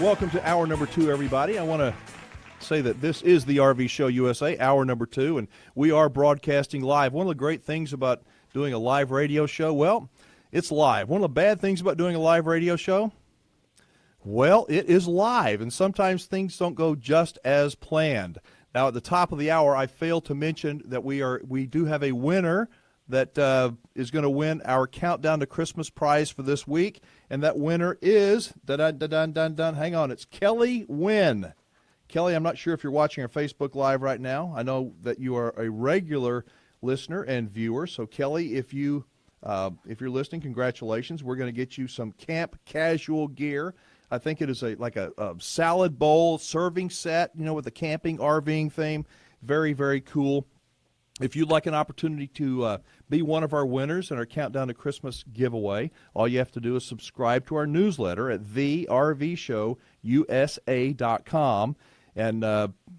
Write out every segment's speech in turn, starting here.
welcome to hour number 2, everybody. I want to say that this is the RV Show USA, hour number 2, and we are broadcasting live. One of the great things about doing a live radio show, well, it's live. One of the bad things about doing a live radio show, well, it is live, and sometimes things don't go just as planned. Now, at the top of the hour, I failed to mention that we do have a winner that is going to win our Countdown to Christmas prize for this week, and that winner is, hang on, it's Kelly Wynn. Kelly, I'm not sure if you're watching our Facebook Live right now. I know that you are a regular listener and viewer, so Kelly, if you're listening, congratulations. We're going to get you some camp casual gear. I think it is like a salad bowl serving set, with the camping, RVing theme. Very, very cool. If you'd like an opportunity to be one of our winners in our Countdown to Christmas giveaway, all you have to do is subscribe to our newsletter at thervshowusa.com, and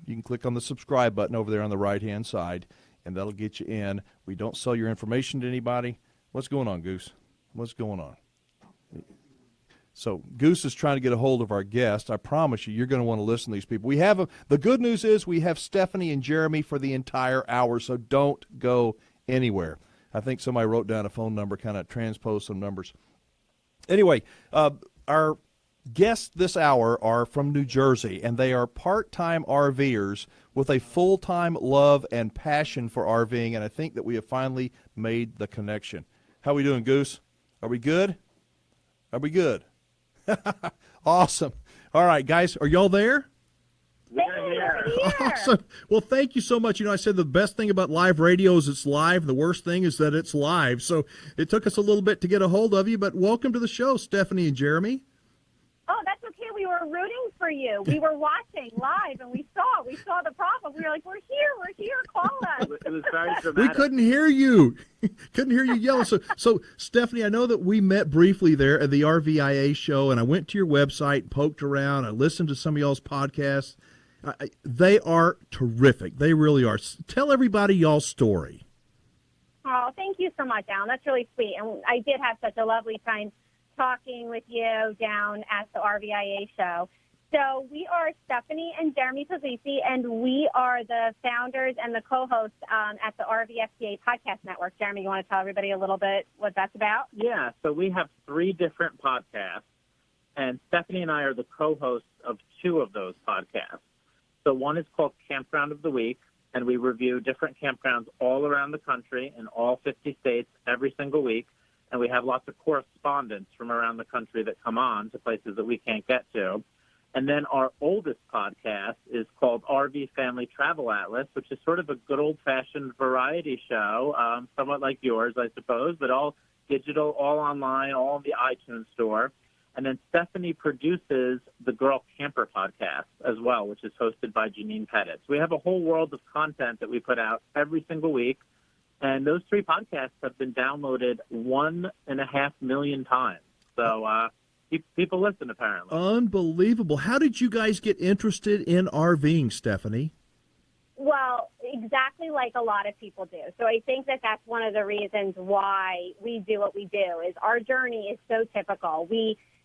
you can click on the subscribe button over there on the right-hand side, and that'll get you in. We don't sell your information to anybody. What's going on, Goose? What's going on? So Goose is trying to get a hold of our guest. I promise you're going to want to listen to these people. The good news is we have Stephanie and Jeremy for the entire hour, so don't go anywhere. I think somebody wrote down a phone number, kind of transposed some numbers. Anyway, our guests this hour are from New Jersey, and they are part-time RVers with a full-time love and passion for RVing, and I think that we have finally made the connection. How are we doing, Goose? Are we good? Are we good? Awesome. All right, guys, are y'all there? We're here. Awesome. Well, thank you so much. I said the best thing about live radio is it's live. The worst thing is that it's live. So it took us a little bit to get a hold of you, but welcome to the show, Stephanie and Jeremy. Oh, that's okay. We were rooting for you. We were watching live, and we saw the problem. We were like, we're here, call us. It was very dramatic. We couldn't hear you. Couldn't hear you yell. So, Stephanie, I know that we met briefly there at the RVIA show, and I went to your website, poked around, I listened to some of y'all's podcasts. They are terrific. They really are. Tell everybody y'all's story. Oh, thank you so much, Alan. That's really sweet. And I did have such a lovely time talking with you down at the RVIA show. So we are Stephanie and Jeremy Puglisi, and we are the founders and the co-hosts at the RVFTA Podcast Network. Jeremy, you want to tell everybody a little bit what that's about? Yeah, so we have 3 different podcasts, and Stephanie and I are the co-hosts of 2 of those podcasts. So one is called Campground of the Week, and we review different campgrounds all around the country in all 50 states every single week. And we have lots of correspondents from around the country that come on to places that we can't get to. And then our oldest podcast is called RV Family Travel Atlas, which is sort of a good old-fashioned variety show, somewhat like yours, I suppose, but all digital, all online, all in the iTunes store. And then Stephanie produces the Girl Camper podcast as well, which is hosted by Janine Pettit. So we have a whole world of content that we put out every single week. And those 3 podcasts have been downloaded 1.5 million times. So people listen, apparently. Unbelievable. How did you guys get interested in RVing, Stephanie? Well, exactly like a lot of people do. So I think that that's one of the reasons why we do what we do, is our journey is so typical.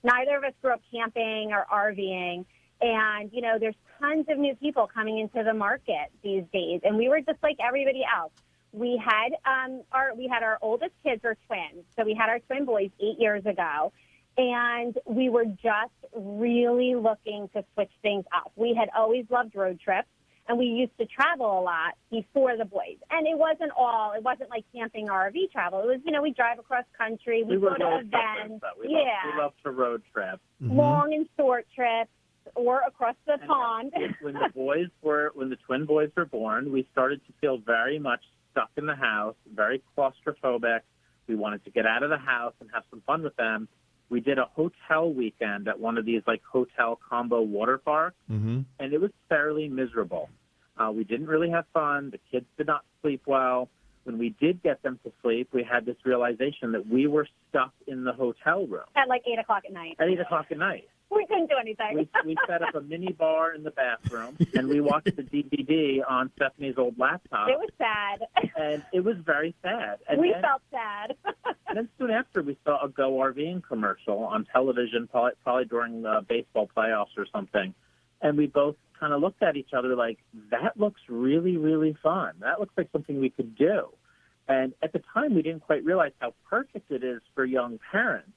Neither of us grew up camping or RVing. And, there's tons of new people coming into the market these days. And we were just like everybody else. We had our oldest kids are twins. So we had our twin boys 8 years ago. And we were just really looking to switch things up. We had always loved road trips, and we used to travel a lot before the boys. And it wasn't like camping or RV travel. It was, we drive across country. We go to events. We love to road trip. Mm-hmm. Long and short trips or across the pond. When the twin boys were born, we started to feel very much stuck in the house, very claustrophobic. We wanted to get out of the house and have some fun with them. We did a hotel weekend at one of these hotel combo water parks, mm-hmm. and it was fairly miserable. We didn't really have fun. The kids did not sleep well. When we did get them to sleep, we had this realization that we were stuck in the hotel room. At 8 o'clock at night. At 8 o'clock at night. We couldn't do anything. We set up a mini bar in the bathroom, and we watched the DVD on Stephanie's old laptop. It was sad. And it was very sad. And we then, felt sad. and then soon after, we saw a Go RVing commercial on television, probably during the baseball playoffs or something. And we both kind of looked at each other like, that looks really, really fun. That looks like something we could do. And at the time, we didn't quite realize how perfect it is for young parents.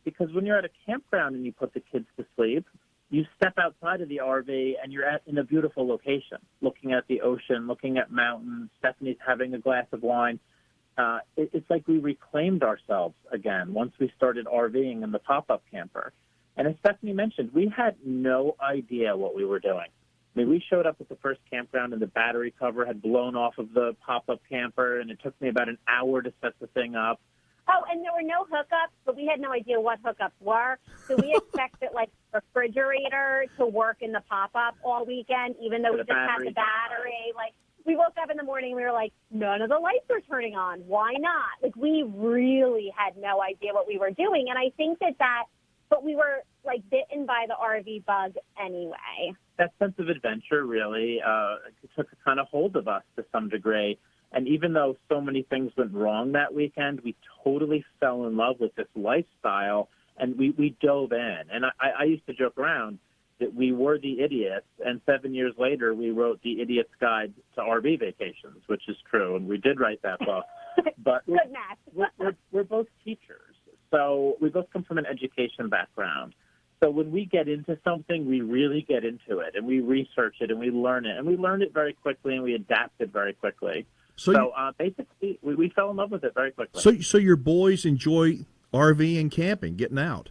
Because when you're at a campground and you put the kids to sleep, you step outside of the RV and you're in a beautiful location, looking at the ocean, looking at mountains. Stephanie's having a glass of wine. It's like we reclaimed ourselves again once we started RVing in the pop-up camper. And as Stephanie mentioned, we had no idea what we were doing. I mean, we showed up at the first campground and the battery cover had blown off of the pop-up camper, and it took me about an hour to set the thing up. Oh, and there were no hookups, but we had no idea what hookups were. So we expected, like, refrigerator to work in the pop-up all weekend, even though we just had the battery. Like, we woke up in the morning and we were like, none of the lights are turning on. Why not? Like, we really had no idea what we were doing. And I think but we were, like, bitten by the RV bug anyway. That sense of adventure really took a kind of hold of us to some degree. And even though so many things went wrong that weekend, we totally fell in love with this lifestyle, and we dove in. And I used to joke around that we were the idiots, and 7 years later, we wrote The Idiot's Guide to RV Vacations, which is true, and we did write that book. But Good math. we're both teachers, so we both come from an education background. So when we get into something, we really get into it, and we research it, and we learn it. And we learn it very quickly, and we adapt it very quickly. So basically, we fell in love with it very quickly. So your boys enjoy RV and camping, getting out?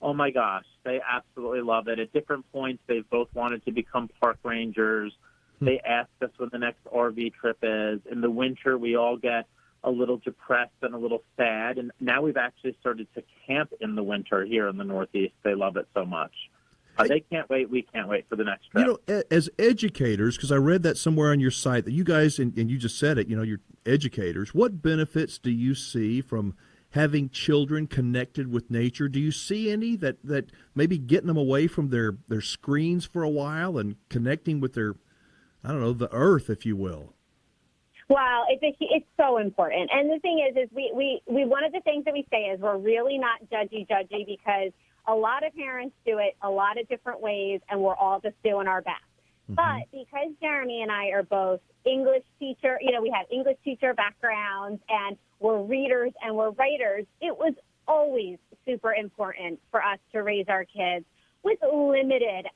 Oh, my gosh. They absolutely love it. At different points, they've both wanted to become park rangers. They ask us when the next RV trip is. In the winter, we all get a little depressed and a little sad. And now we've actually started to camp in the winter here in the Northeast. They love it so much. They can't wait. We can't wait for the next trip. You know, as educators, because I read that somewhere on your site that you guys, and you just said it, you're educators. What benefits do you see from having children connected with nature? Do you see any that maybe getting them away from their screens for a while and connecting with their, the earth, if you will? Well, it's so important. And the thing is we one of the things that we say is we're really not judgy because a lot of parents do it a lot of different ways, and we're all just doing our best. Mm-hmm. But because Jeremy and I are both English teacher, we have English teacher backgrounds, and we're readers and we're writers, it was always super important for us to raise our kids with limited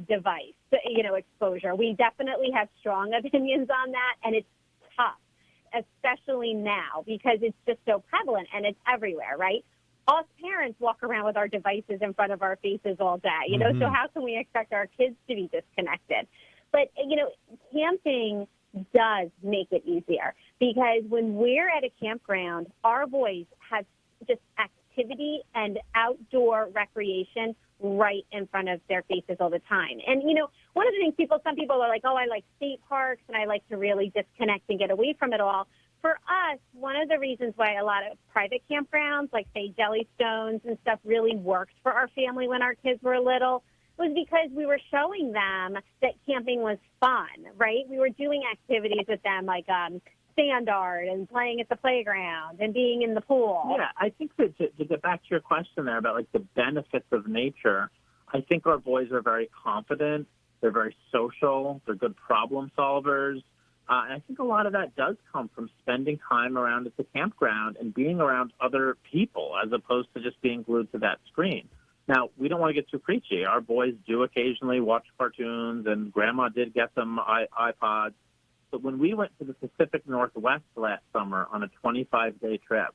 device, exposure. We definitely have strong opinions on that, and it's tough, especially now because it's just so prevalent and it's everywhere, right? Us parents walk around with our devices in front of our faces all day, so how can we expect our kids to be disconnected? But, camping does make it easier because when we're at a campground, our boys have just activity and outdoor recreation right in front of their faces all the time. And, one of the things some people are like, oh, I like state parks and I like to really disconnect and get away from it all. For us, one of the reasons why a lot of private campgrounds, like, say, Jellystones and stuff, really worked for our family when our kids were little was because we were showing them that camping was fun, right? We were doing activities with them like sand art and playing at the playground and being in the pool. Yeah, I think that to get back to your question there about, like, the benefits of nature, I think our boys are very confident. They're very social. They're good problem solvers. And I think a lot of that does come from spending time around at the campground and being around other people as opposed to just being glued to that screen. Now, we don't want to get too preachy. Our boys do occasionally watch cartoons, and Grandma did get them iPods. But when we went to the Pacific Northwest last summer on a 25-day trip,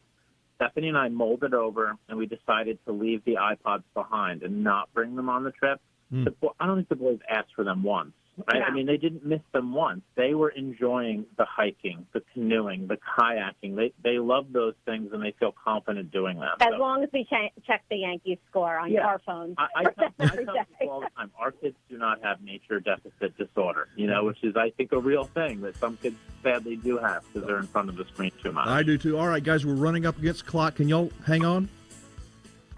Stephanie and I molded over, and we decided to leave the iPods behind and not bring them on the trip. I don't think the boys asked for them once. Right? Yeah. I mean, they didn't miss them once. They were enjoying the hiking, the canoeing, the kayaking. They love those things, and they feel confident doing them. As long as we check the Yankees score on our phones. I tell people all the time, our kids do not have nature deficit disorder, which is, I think, a real thing that some kids sadly do have because they're in front of the screen too much. I do, too. All right, guys, we're running up against the clock. Can y'all hang on?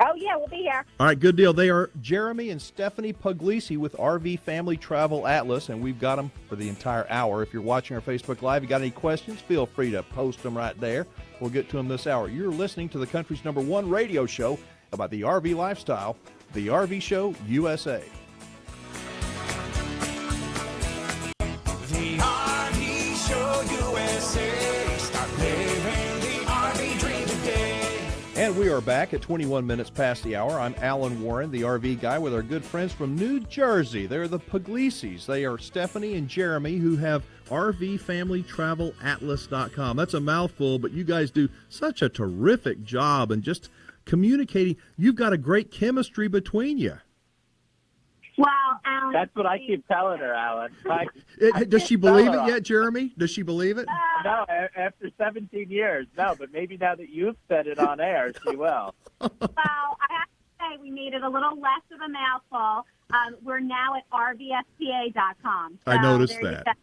Oh, yeah, we'll be here. All right, good deal. They are Jeremy and Stephanie Puglisi with RV Family Travel Atlas, and we've got them for the entire hour. If you're watching our Facebook Live, you got any questions, feel free to post them right there. We'll get to them this hour. You're listening to the country's #1 radio show about the RV lifestyle, The RV Show USA. The RV Show USA. Start living the RV dream today. And we are back at 21 minutes past the hour. I'm Alan Warren, the RV guy, with our good friends from New Jersey. They're the Puglisis. They are Stephanie and Jeremy, who have RVFamilyTravelAtlas.com. That's a mouthful, but you guys do such a terrific job and just communicating. You've got a great chemistry between you. Well, Alan. That's what I keep telling her, Alan. Does she believe it yet, Jeremy? Does she believe it? No, after 17 years, no. But maybe now that you've said it on air, she will. Well, I have to say we made it a little less of a mouthful. We're now at RVSPA.com. I noticed that.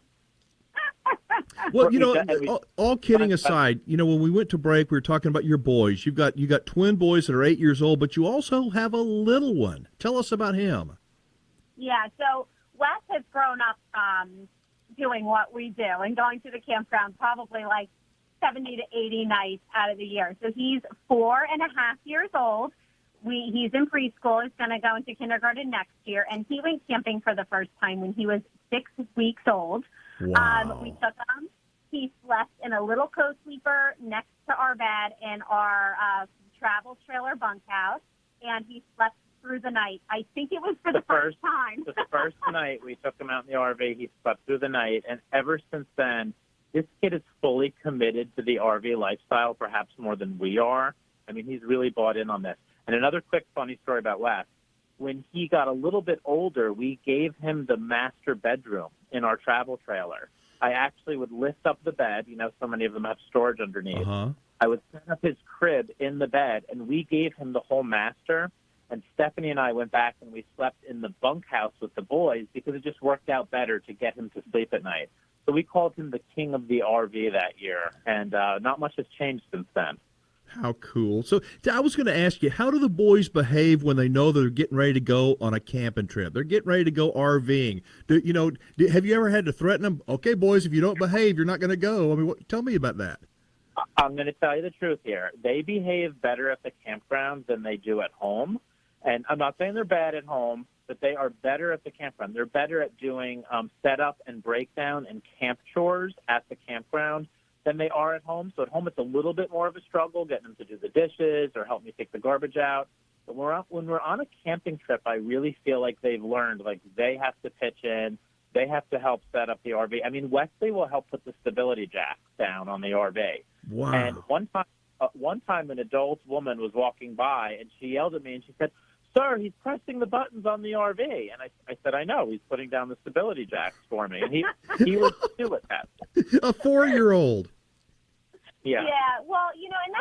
Well, you know, all kidding aside, you know, when we went to break, we were talking about your boys. You got twin boys that are 8 years old, but you also have a little one. Tell us about him. Yeah, so Wes has grown up doing what we do and going to the campground probably like 70 to 80 nights out of the year. So he's 4.5 years old. He's in preschool. He's going to go into kindergarten next year. And he went camping for the first time when he was 6 weeks old. Wow. We took him. He slept in a little co-sleeper next to our bed in our travel trailer bunkhouse. And he slept through the night. I think it was for the first time. The first night we took him out in the RV, he slept through the night, and ever since then, this kid is fully committed to the RV lifestyle, perhaps more than we are. I mean, he's really bought in on this. And another quick funny story about Wes. When he got a little bit older, we gave him the master bedroom in our travel trailer. I actually would lift up the bed. You know, so many of them have storage underneath. Uh-huh. I would set up his crib in the bed, and we gave him the whole master. And Stephanie and I went back and we slept in the bunkhouse with the boys because it just worked out better to get him to sleep at night. So we called him the king of the RV that year, and not much has changed since then. How cool. So I was going to ask you, how do the boys behave when they know they're getting ready to go on a camping trip? They're getting ready to go RVing. Have you ever had to threaten them, okay, boys, if you don't behave, you're not going to go? I mean, tell me about that. I'm going to tell you the truth here. They behave better at the campground than they do at home. And I'm not saying they're bad at home, but they are better at the campground. They're better at doing setup and breakdown and camp chores at the campground than they are at home. So at home, it's a little bit more of a struggle getting them to do the dishes or help me take the garbage out. But when we're on a camping trip, I really feel like they've learned, like they have to pitch in. They have to help set up the RV. I mean, Wesley will help put the stability jacks down on the RV. Wow. And one time an adult woman was walking by, and she yelled at me, and she said, "Sir, he's pressing the buttons on the RV." And I said, "I know. He's putting down the stability jacks for me." And he was do it that. A 4-year-old. Yeah. Yeah. Well, you know, and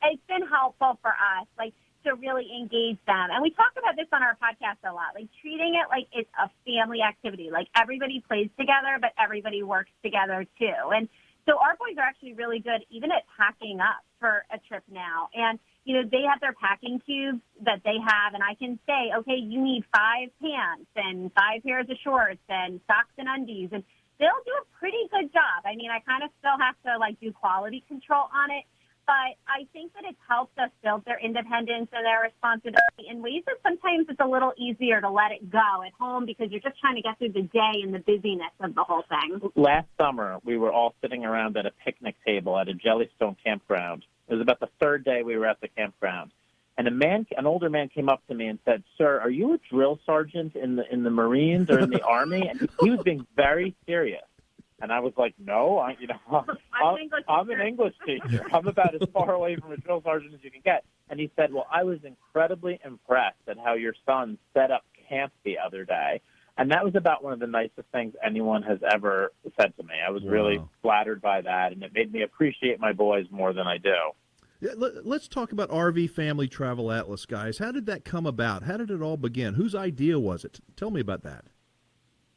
it's been helpful for us, like, to really engage them. And we talk about this on our podcast a lot, like treating it like it's a family activity. Like everybody plays together, but everybody works together too. And so our boys are actually really good even at packing up for a trip now. And, you know, they have their packing cubes that they have, and I can say, okay, you need 5 pants and 5 pairs of shorts and socks and undies, and they'll do a pretty good job. I mean, I kind of still have to, like, do quality control on it, but I think that it's helped us build their independence and their responsibility in ways that sometimes it's a little easier to let it go at home because you're just trying to get through the day and the busyness of the whole thing. Last summer, we were all sitting around at a picnic table at a Jellystone campground. It was about the 3rd day we were at the campground. And an older man came up to me and said, "Sir, are you a drill sergeant in the Marines or in the Army?" And he was being very serious. And I was like, "No, I'm an English teacher. I'm about as far away from a drill sergeant as you can get." And he said, "Well, I was incredibly impressed at how your son set up camp the other day." And that was about one of the nicest things anyone has ever said to me. I was really flattered by that, and it made me appreciate my boys more than I do. Yeah, let's talk about RV Family Travel Atlas, guys. How did that come about? How did it all begin? Whose idea was it? Tell me about that.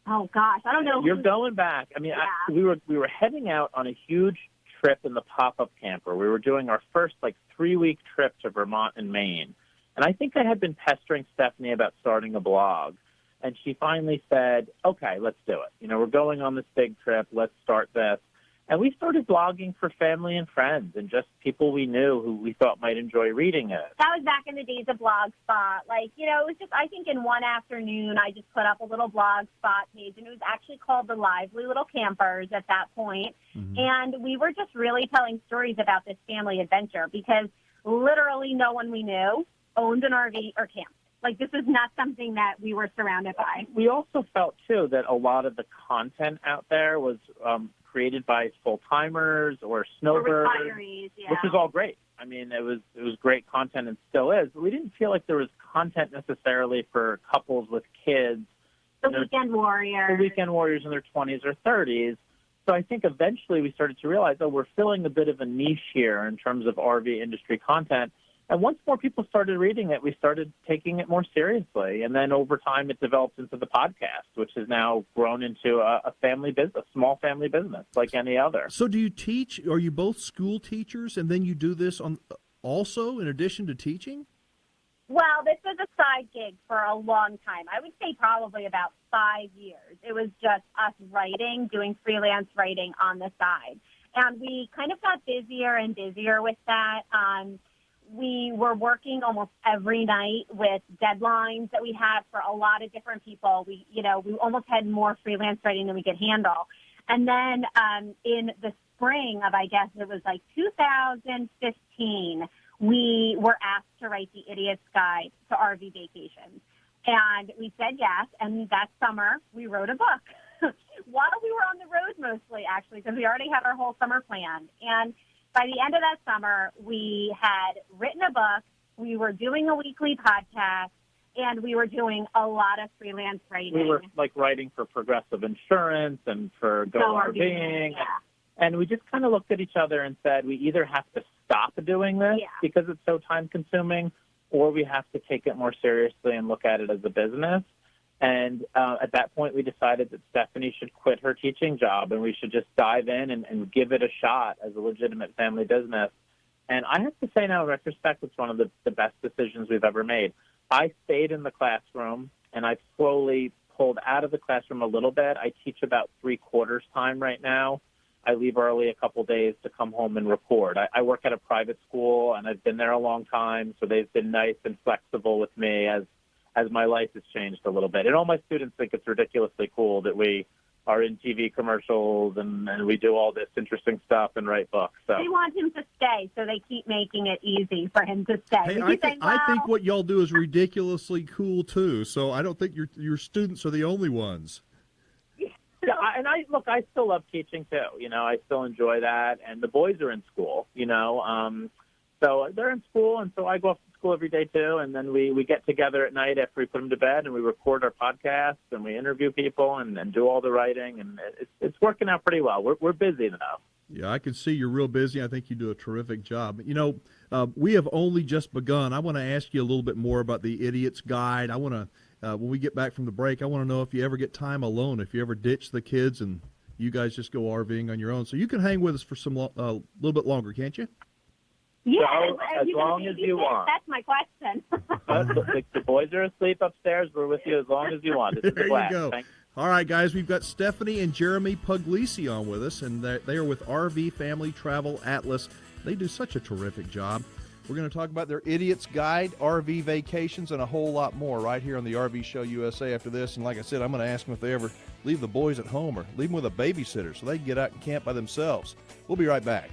Oh gosh, I don't know. You're going back. I mean, Yeah. we were heading out on a huge trip in the pop-up camper. We were doing our first 3-week trip to Vermont and Maine. And I think I had been pestering Stephanie about starting a blog. And she finally said, okay, let's do it. You know, we're going on this big trip. Let's start this. And we started blogging for family and friends and just people we knew who we thought might enjoy reading it. That was back in the days of Blogspot. Like, you know, it was just, I think in one afternoon, I just put up a little Blogspot page, and it was actually called The Lively Little Campers at that point. Mm-hmm. And we were just really telling stories about this family adventure because literally no one we knew owned an RV or camped. Like, this is not something that we were surrounded by. We also felt, too, that a lot of the content out there was created by full-timers or snowbirds, retirees, yeah. Which is all great. I mean, it was great content and still is. But we didn't feel like there was content necessarily for couples with kids. The weekend warriors. The weekend warriors in their 20s or 30s. So I think eventually we started to realize, oh, we're filling a bit of a niche here in terms of RV industry content. And once more people started reading it, we started taking it more seriously. And then over time, it developed into the podcast, which has now grown into a family business, small family business like any other. So do you teach? Are you both school teachers, and then you do this on also in addition to teaching? Well, this was a side gig for a long time. I would say probably about 5 years. It was just us writing, doing freelance writing on the side. And we kind of got busier and busier with that. We were working almost every night with deadlines that we had for a lot of different people. We almost had more freelance writing than we could handle. And then in the spring of, I guess it was like 2015, we were asked to write the Idiot's Guide to RV Vacations. And we said yes, and that summer we wrote a book while we were on the road mostly, actually, because we already had our whole summer planned. And by the end of that summer, we had written a book, we were doing a weekly podcast, and we were doing a lot of freelance writing. We were like writing for Progressive Insurance and for Go RVing. Yeah. And we just kind of looked at each other and said, we either have to stop doing this because it's so time-consuming, or we have to take it more seriously and look at it as a business. And at that point, we decided that Stephanie should quit her teaching job and we should just dive in and give it a shot as a legitimate family business. And I have to say now, in retrospect, it's one of the best decisions we've ever made. I stayed in the classroom, and I've slowly pulled out of the classroom a little bit. I teach about 3/4 time right now. I leave early a couple days to come home and record. I work at a private school, and I've been there a long time, so they've been nice and flexible with me as my life has changed a little bit. And all my students think it's ridiculously cool that we are in TV commercials and we do all this interesting stuff and write books. So they want him to stay, so they keep making it easy for him to stay. Hey, I think what y'all do is ridiculously cool, too. So I don't think your students are the only ones. Yeah, and I still love teaching, too. You know, I still enjoy that. And the boys are in school, you know. So they're in school, and so I go off to school every day, too. And then we get together at night after we put them to bed, and we record our podcast, and we interview people and do all the writing. And it's working out pretty well. We're busy now. Yeah, I can see you're real busy. I think you do a terrific job. You know, we have only just begun. I want to ask you a little bit more about the Idiot's Guide. I want to, when we get back from the break, I want to know if you ever get time alone, if you ever ditch the kids and you guys just go RVing on your own. So you can hang with us for some little bit longer, can't you? Yeah, so, as long as you want. That's my question. The boys are asleep upstairs. We're with you as long as you want. It's there a blast. You go. Thanks. All right, guys, we've got Stephanie and Jeremy Puglisi on with us, and they are with RV Family Travel Atlas. They do such a terrific job. We're going to talk about their Idiot's Guide, RV vacations, and a whole lot more right here on the RV Show USA after this. And like I said, I'm going to ask them if they ever leave the boys at home or leave them with a babysitter so they can get out and camp by themselves. We'll be right back.